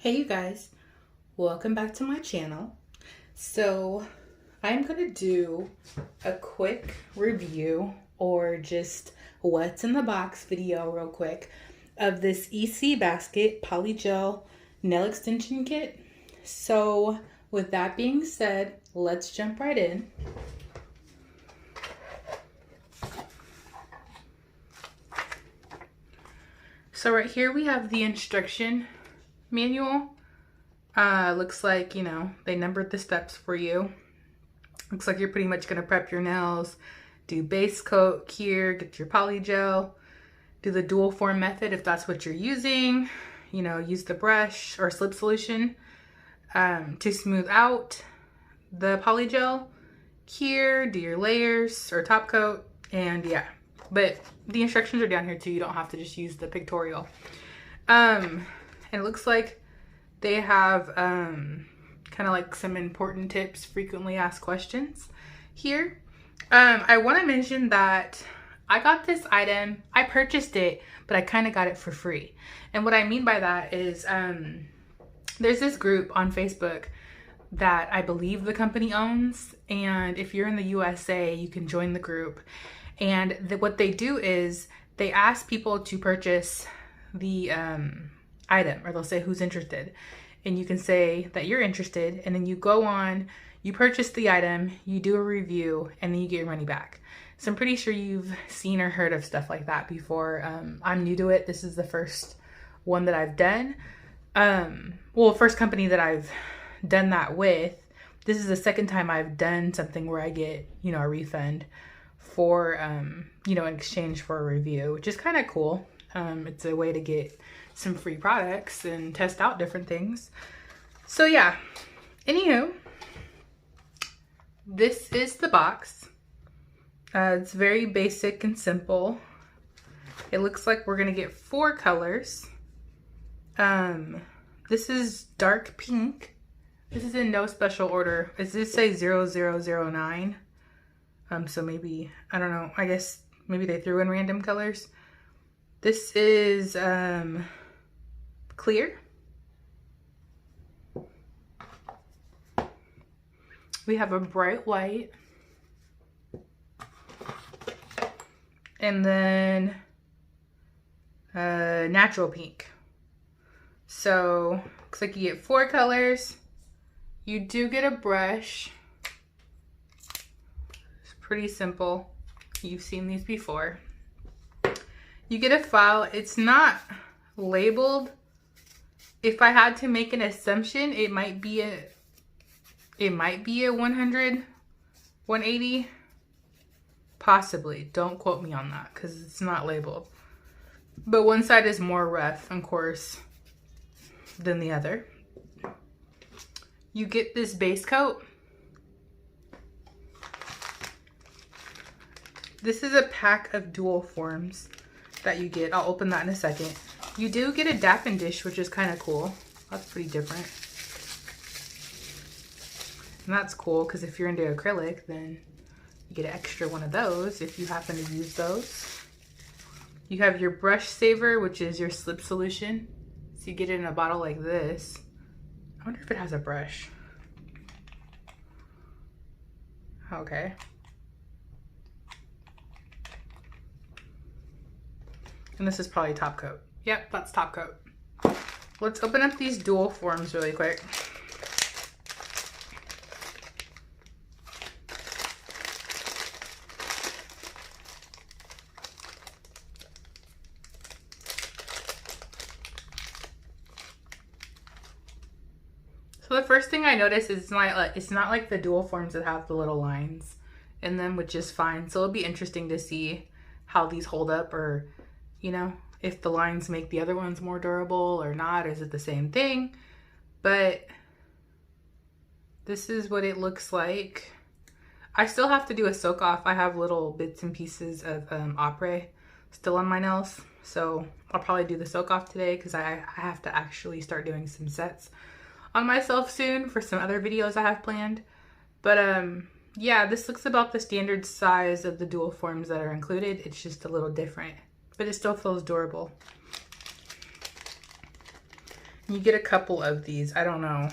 Hey you guys, welcome back to my channel. So I'm gonna do a quick review or just what's in the box video real quick of this EC Basket Polygel nail extension kit. So with that being said, let's jump right in. So right here we have the instruction manual. Looks like, they numbered the steps for you. Looks like you're pretty much going to prep your nails, do base coat, cure, get your polygel, do the dual form method if that's what you're using, use the brush or slip solution to smooth out the polygel, cure, do your layers or top coat, and yeah. But the instructions are down here too. You don't have to just use the pictorial. And it looks like they have kind of like some important tips, frequently asked questions here. I want to mention that I got this item, I purchased it, but I kind of got it for free. And what I mean by that is there's this group on Facebook that I believe the company owns. And if you're in the USA, you can join the group. And what they do is they ask people to purchase the item, or they'll say who's interested, and you can say that you're interested, and then you go on, you purchase the item, you do a review, and then you get your money back. So I'm pretty sure you've seen or heard of stuff like that before. I'm new to it. This is the first one that I've done. First company that I've done that with. This is the second time I've done something where I get, a refund for, in exchange for a review, which is kind of cool. It's a way to get some free products and test out different things. So yeah, anywho, this is the box. It's very basic and simple. It looks like we're gonna get 4 colors. This is dark pink. This is in no special order. Does this say 0009? So maybe, I don't know, I guess maybe they threw in random colors. This is clear. We have a bright white. And then natural pink. So looks like you get 4 colors. You do get a brush. It's pretty simple. You've seen these before. You get a file. It's not labeled. If I had to make an assumption, it might be a 100, 180, possibly. Don't quote me on that because it's not labeled. But one side is more rough, of course, than the other. You get this base coat. This is a pack of dual forms that you get. I'll open that in a second. You do get a dap and dish, which is kind of cool. That's pretty different. And that's cool because if you're into acrylic, then you get an extra one of those if you happen to use those. You have your brush saver, which is your slip solution. So you get it in a bottle like this. I wonder if it has a brush. Okay. And this is probably top coat. Yep, that's top coat. Let's open up these dual forms really quick. So the first thing I noticed is it's not like the dual forms that have the little lines in them, which is fine. So it'll be interesting to see how these hold up, or if the lines make the other ones more durable or not, or is it the same thing? But this is what it looks like. I still have to do a soak off. I have little bits and pieces of opera still on my nails. So I'll probably do the soak off today because I have to actually start doing some sets on myself soon for some other videos I have planned. But yeah, this looks about the standard size of the dual forms that are included. It's just a little different, but it still feels durable. You get a couple of these. I don't know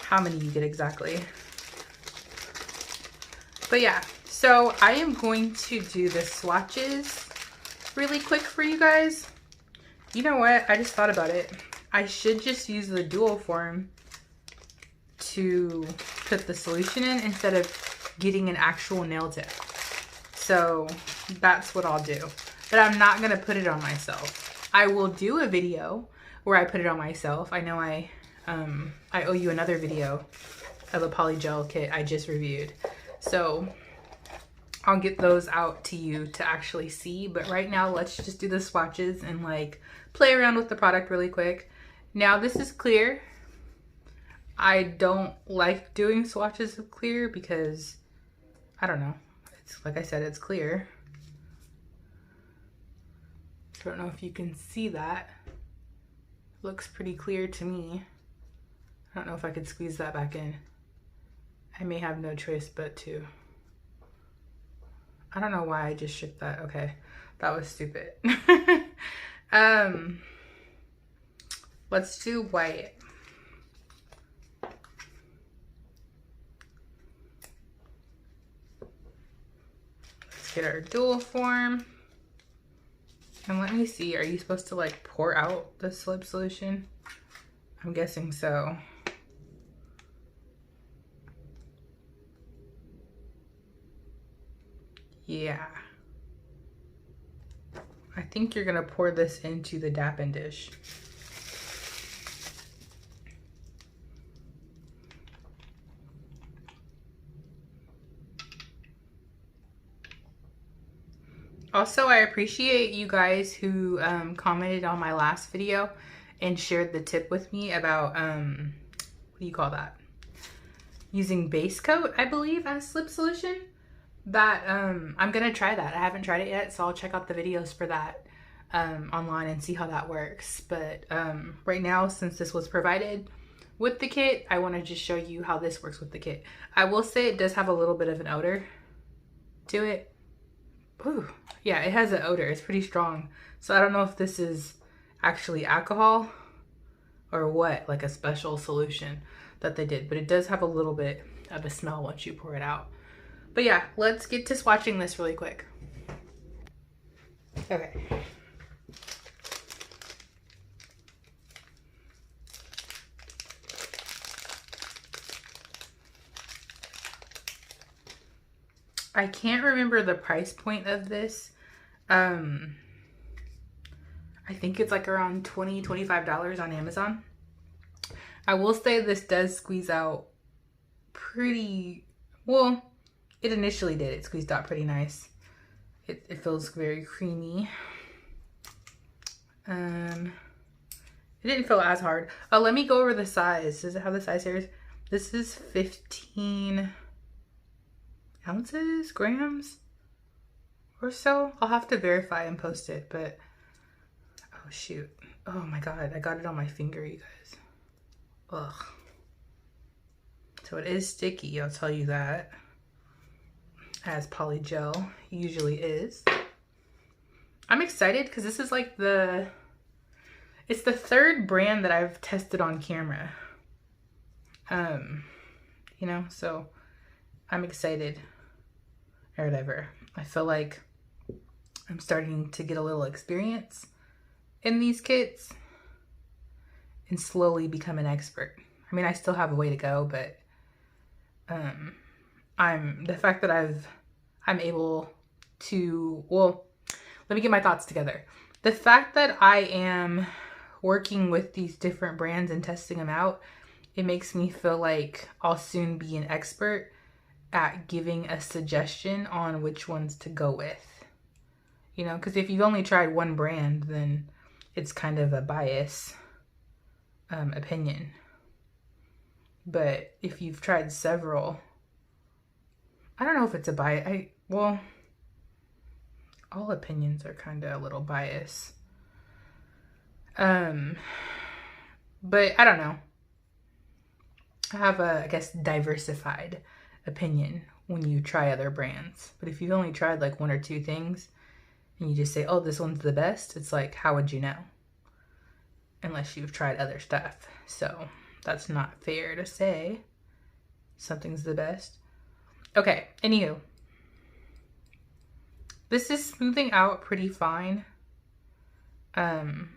how many you get exactly. But yeah, so I am going to do the swatches really quick for you guys. You know what? I just thought about it. I should just use the dual form to put the solution in instead of getting an actual nail tip. So that's what I'll do. But I'm not gonna put it on myself. I will do a video where I put it on myself. I know I owe you another video of a polygel kit I just reviewed. So I'll get those out to you to actually see. But right now, let's just do the swatches and like play around with the product really quick. Now this is clear. I don't like doing swatches of clear because, I don't know. It's like I said, it's clear. I don't know if you can see that. It looks pretty clear to me. I don't know if I could squeeze that back in. I may have no choice but to. I don't know why I just shook that. Okay, that was stupid. Let's do white. Let's get our dual form. And let me see, are you supposed to like pour out the slip solution? I'm guessing so. Yeah. I think you're gonna pour this into the dapping dish. Also, I appreciate you guys who commented on my last video and shared the tip with me about, what do you call that? Using base coat, I believe, as slip solution. That, I'm gonna try that. I haven't tried it yet, so I'll check out the videos for that online and see how that works. But right now, since this was provided with the kit, I wanna just show you how this works with the kit. I will say it does have a little bit of an odor to it. Ooh, yeah, it has an odor. It's pretty strong. So I don't know if this is actually alcohol or what, like a special solution that they did. But it does have a little bit of a smell once you pour it out. But yeah, let's get to swatching this really quick. Okay. I can't remember the price point of this. I think it's like around $20, $25 on Amazon. I will say this does squeeze out pretty, well, it initially did. It squeezed out pretty nice. It feels very creamy. It didn't feel as hard. Oh, let me go over the size. Does it have the size here? This is 15 ounces, grams or so. I'll have to verify and post it, but oh shoot. Oh my God, I got it on my finger, you guys. Ugh. So it is sticky, I'll tell you that. As polygel usually is. I'm excited because this is like it's the third brand that I've tested on camera. You know, so I'm excited. Or whatever. I feel like I'm starting to get a little experience in these kits and slowly become an expert. I mean, I still have a way to go, but the fact that I'm able to, well, let me get my thoughts together. The fact that I am working with these different brands and testing them out, it makes me feel like I'll soon be an expert at giving a suggestion on which ones to go with. You know, because if you've only tried one brand, then it's kind of a bias opinion. But if you've tried several, I don't know if it's a bias. Well, all opinions are kind of a little biased. But I don't know. I have a, I guess, diversified opinion when you try other brands. But if you've only tried like one or two things and you just say, oh, this one's the best, it's like, how would you know? unless you've tried other stuff. So that's not fair to say something's the best. Okay, anywho. This is smoothing out pretty fine. It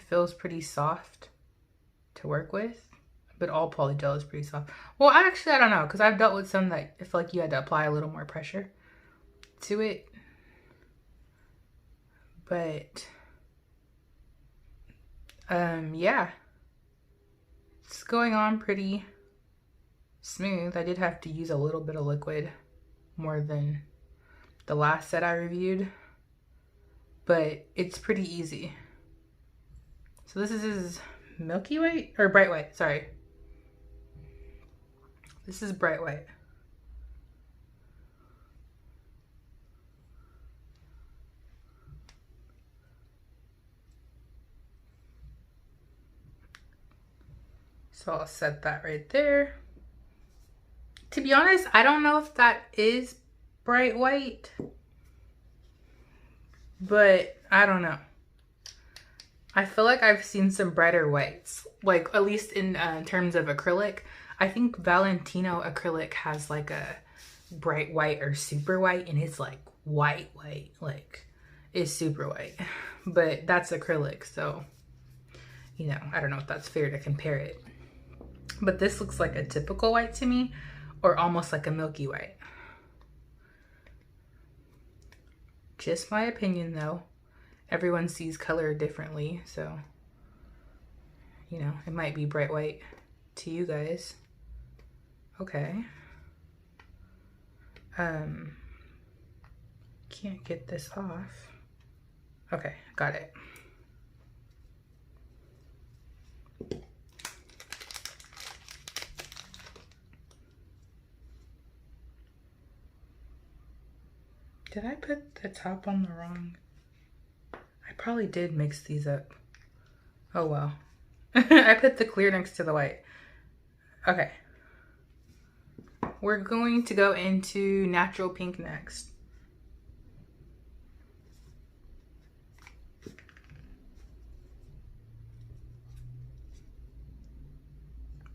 feels pretty soft to work with, but all polygel is pretty soft. Well, actually, I don't know, because I've dealt with some that I feel like you had to apply a little more pressure to it. But, yeah. It's going on pretty smooth. I did have to use a little bit of liquid more than the last set I reviewed, but it's pretty easy. So this is milky white or bright white, sorry. This is bright white. So I'll set that right there. To be honest, I don't know if that is bright white, but I don't know. I feel like I've seen some brighter whites, like at least in terms of acrylic. I think Valentino acrylic has like a bright white or super white, and it's like white, like it's super white, but that's acrylic. So, you know, I don't know if that's fair to compare it, but this looks like a typical white to me, or almost like a milky white. Just my opinion though. Everyone sees color differently, so, you know, it might be bright white to you guys. Okay. Can't get this off. Okay, got it. Did I put the top on the wrong? I probably did mix these up. Oh well. I put the clear next to the white. Okay. We're going to go into natural pink next.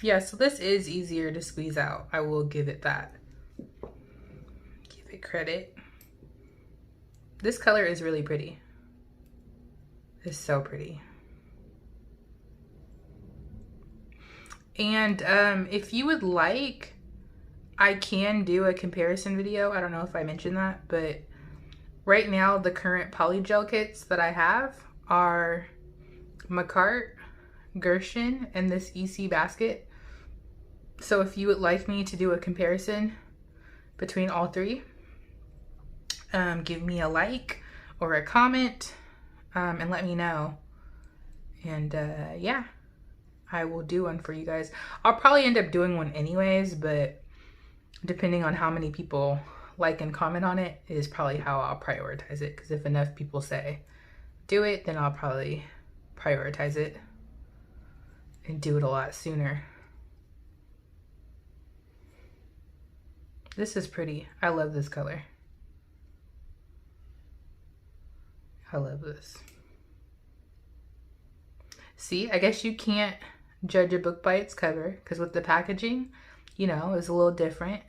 Yeah, so this is easier to squeeze out. I will give it that. Give it credit. This color is really pretty. It's so pretty. And if you would like, I can do a comparison video. I don't know if I mentioned that, but right now the current polygel kits that I have are Macart, Gershon, and this EC basket. So if you would like me to do a comparison between all three, give me a like or a comment and let me know. And yeah, I will do one for you guys. I'll probably end up doing one anyways, but depending on how many people like and comment on it is probably how I'll prioritize it. Because if enough people say do it, then I'll probably prioritize it and do it a lot sooner. This is pretty. I love this color. I love this. See, I guess you can't judge a book by its cover, because with the packaging, you know, is a little different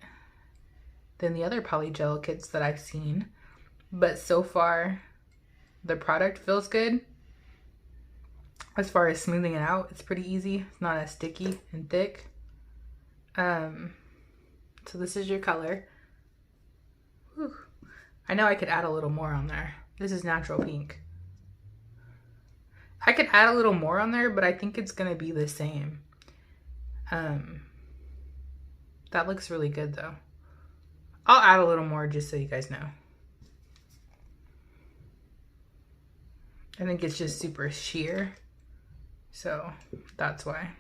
than the other polygel kits that I've seen. But so far, the product feels good. As far as smoothing it out, it's pretty easy. It's not as sticky and thick. So this is your color. Whew. I know I could add a little more on there. This is natural pink. I could add a little more on there, but I think it's gonna be the same. That looks really good though. I'll add a little more just so you guys know. I think it's just super sheer, so that's why.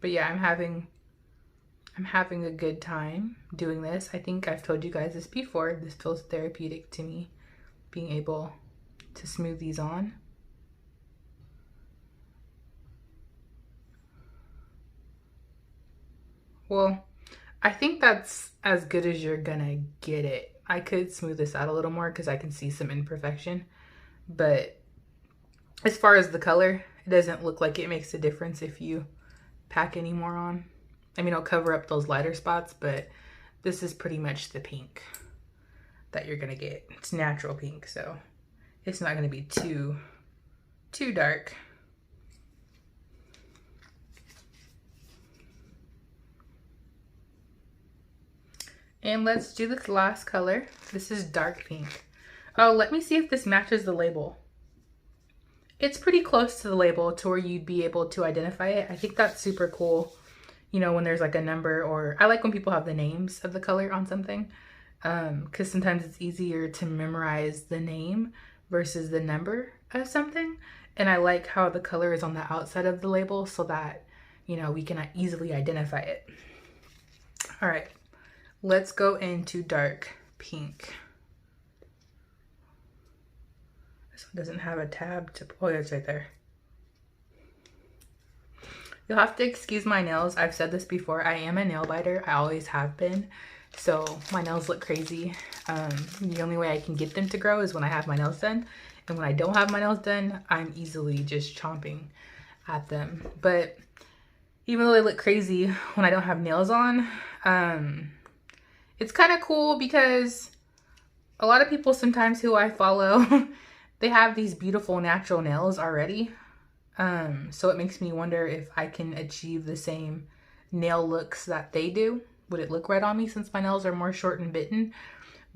But yeah, I'm having a good time doing this. I think I've told you guys this before. This feels therapeutic to me, being able to smooth these on. Well, I think that's as good as you're gonna get it I could smooth this out a little more because I can see some imperfection. But as far as the color, it doesn't look like it makes a difference if you pack any more on. I mean, it'll cover up those lighter spots, but this is pretty much the pink that you're gonna get. It's natural pink, so it's not gonna be too dark. And let's do this last color. This is dark pink. Oh, let me see if this matches the label. It's pretty close to the label to where you'd be able to identify it. I think that's super cool. You know, when there's like a number, or I like when people have the names of the color on something, because sometimes it's easier to memorize the name versus the number of something. And I like how the color is on the outside of the label so that, you know, we can easily identify it. All right, let's go into dark pink. This one doesn't have a tab to, oh yeah, it's right there. You'll have to excuse my nails. I've said this before. I am a nail biter. I always have been. So my nails look crazy. The only way I can get them to grow is when I have my nails done. And when I don't have my nails done, I'm easily just chomping at them. But even though they look crazy when I don't have nails on, it's kind of cool because a lot of people sometimes who I follow, they have these beautiful natural nails already. So it makes me wonder if I can achieve the same nail looks that they do. Would it look right on me since my nails are more short and bitten?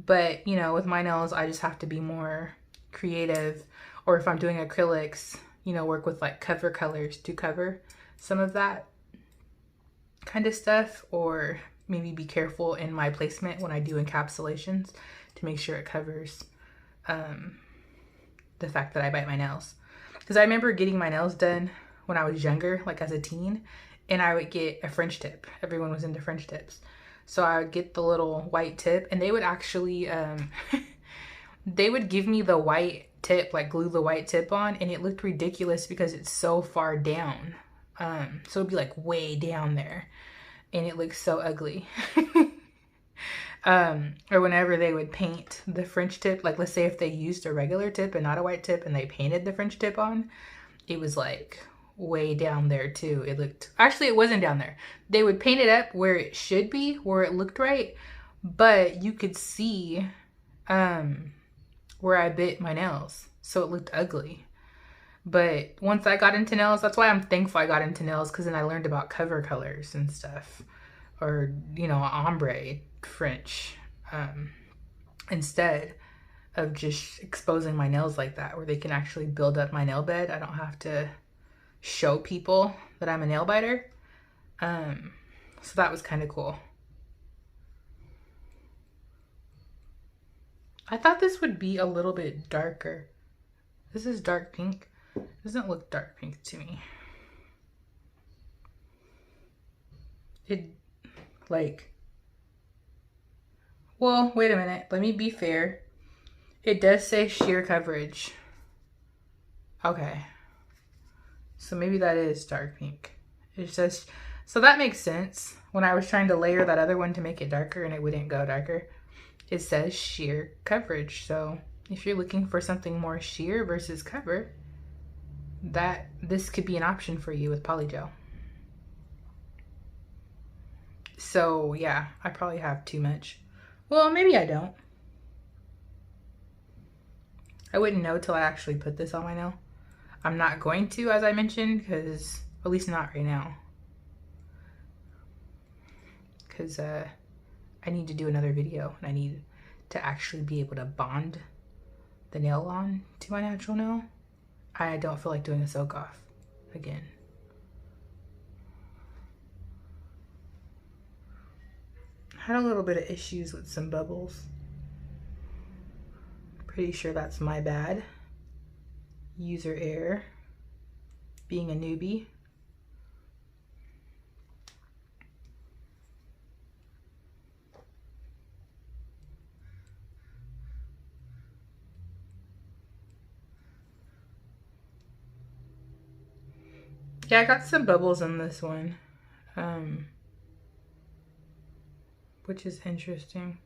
But, you know, with my nails, I just have to be more creative. Or if I'm doing acrylics, you know, work with like cover colors to cover some of that kind of stuff. Or maybe be careful in my placement when I do encapsulations to make sure it covers the fact that I bite my nails. Because I remember getting my nails done when I was younger, like as a teen, and I would get a French tip. Everyone was into French tips. So I would get the little white tip, and they would actually, they would give me the white tip, like glue the white tip on, and it looked ridiculous because it's so far down. So it'd be like way down there, and it looks so ugly. Or whenever they would paint the French tip, like let's say if they used a regular tip and not a white tip and they painted the French tip on, it was like way down there too. It looked, actually it wasn't down there. They would paint it up where it should be, where it looked right, but you could see where I bit my nails. So it looked ugly. But once I got into nails, that's why I'm thankful I got into nails, because then I learned about cover colors and stuff. Or, you know, ombre French, instead of just exposing my nails like that, where they can actually build up my nail bed. I don't have to show people that I'm a nail biter. So that was kind of cool. I thought this would be a little bit darker. This is dark pink. It doesn't look dark pink to me. It, like, well, wait a minute. Let me be fair. It does say sheer coverage. Okay. So maybe that is dark pink. It's just, so that makes sense. When I was trying to layer that other one to make it darker and it wouldn't go darker, it says sheer coverage. So if you're looking for something more sheer versus cover, this could be an option for you with POLYGEL. So yeah, I probably have too much. Well, maybe I don't. I wouldn't know till I actually put this on my nail. I'm not going to, as I mentioned, because, at least not right now. Because I need to do another video, and I need to actually be able to bond the nail on to my natural nail. I don't feel like doing a soak off again. I had a little bit of issues with some bubbles. Pretty sure that's my bad. User error. Being a newbie. Yeah, I got some bubbles in this one. Which is interesting.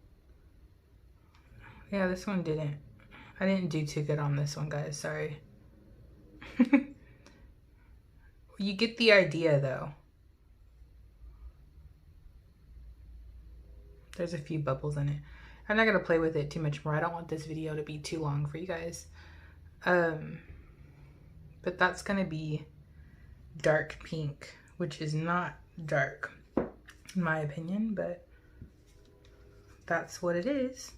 Yeah, this one didn't. I didn't do too good on this one, guys. Sorry. You get the idea, though. There's a few bubbles in it. I'm not going to play with it too much more. I don't want this video to be too long for you guys. But that's going to be dark pink, which is not dark, in my opinion, but that's what it is.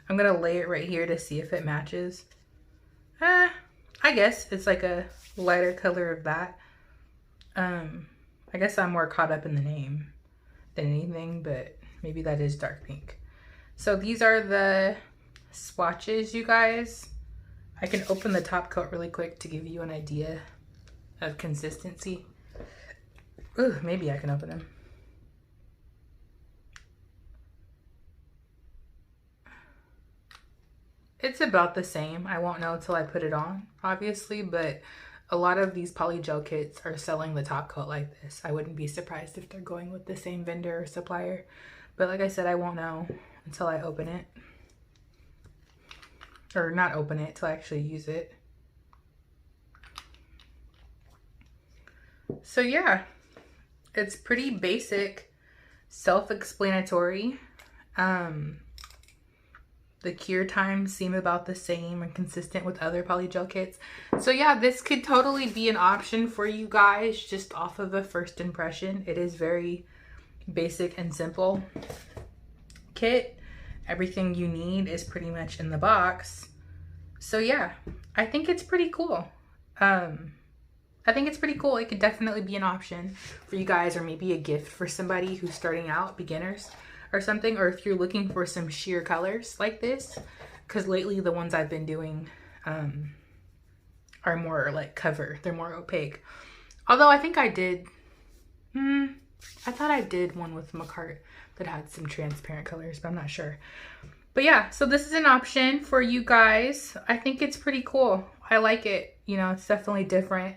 I'm going to lay it right here to see if it matches. I guess it's like a lighter color of that. I guess I'm more caught up in the name than anything, but maybe that is dark pink. So these are the swatches, you guys. I can open the top coat really quick to give you an idea of consistency. Ooh, maybe I can open them. It's about the same. I won't know until I put it on, obviously, but a lot of these polygel kits are selling the top coat like this. I wouldn't be surprised if they're going with the same vendor or supplier. But like I said, I won't know until I open it. Or not open it, till I actually use it. So yeah, it's pretty basic, self-explanatory. The cure times seem about the same and consistent with other polygel kits. So yeah, this could totally be an option for you guys just off of a first impression. It is very basic and simple kit. Everything you need is pretty much in the box. So yeah, I think it's pretty cool. I think it's pretty cool. It could definitely be an option for you guys, or maybe a gift for somebody who's starting out, beginners or something, or if you're looking for some sheer colors like this, because lately the ones I've been doing are more like cover. They're more opaque. Although I think I did, I thought I did one with Macart that had some transparent colors, but I'm not sure. But yeah, so this is an option for you guys. I think it's pretty cool. I like it. You know, it's definitely different.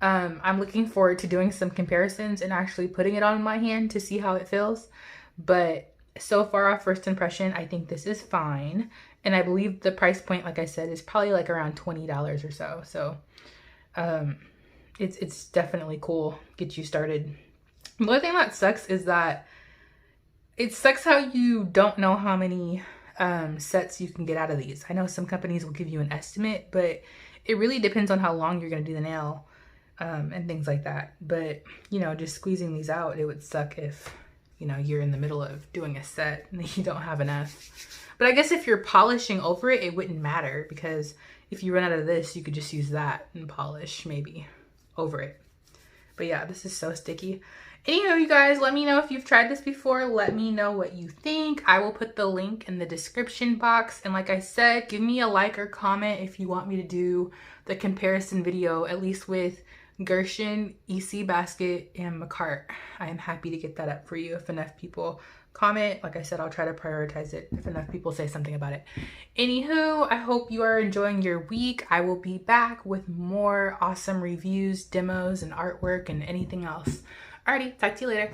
I'm looking forward to doing some comparisons and actually putting it on my hand to see how it feels. But so far off first impression, I think this is fine. And I believe the price point, like I said, is probably like around $20 or so. So it's definitely cool. Get you started. The only thing that sucks is that it sucks how you don't know how many sets you can get out of these. I know some companies will give you an estimate, but it really depends on how long you're going to do the nail and things like that. But, you know, just squeezing these out, it would suck if, you know, you're in the middle of doing a set and you don't have enough. But I guess if you're polishing over it, it wouldn't matter, because if you run out of this, you could just use that and polish maybe over it. But yeah, this is so sticky. Anywho, you guys, let me know if you've tried this before. Let me know what you think. I will put the link in the description box. And like I said, give me a like or comment if you want me to do the comparison video, at least with Gershon, EC Basket, and Macart. I am happy to get that up for you if enough people comment. Like I said, I'll try to prioritize it if enough people say something about it. Anywho, I hope you are enjoying your week. I will be back with more awesome reviews, demos, and artwork, and anything else. Alrighty, talk to you later.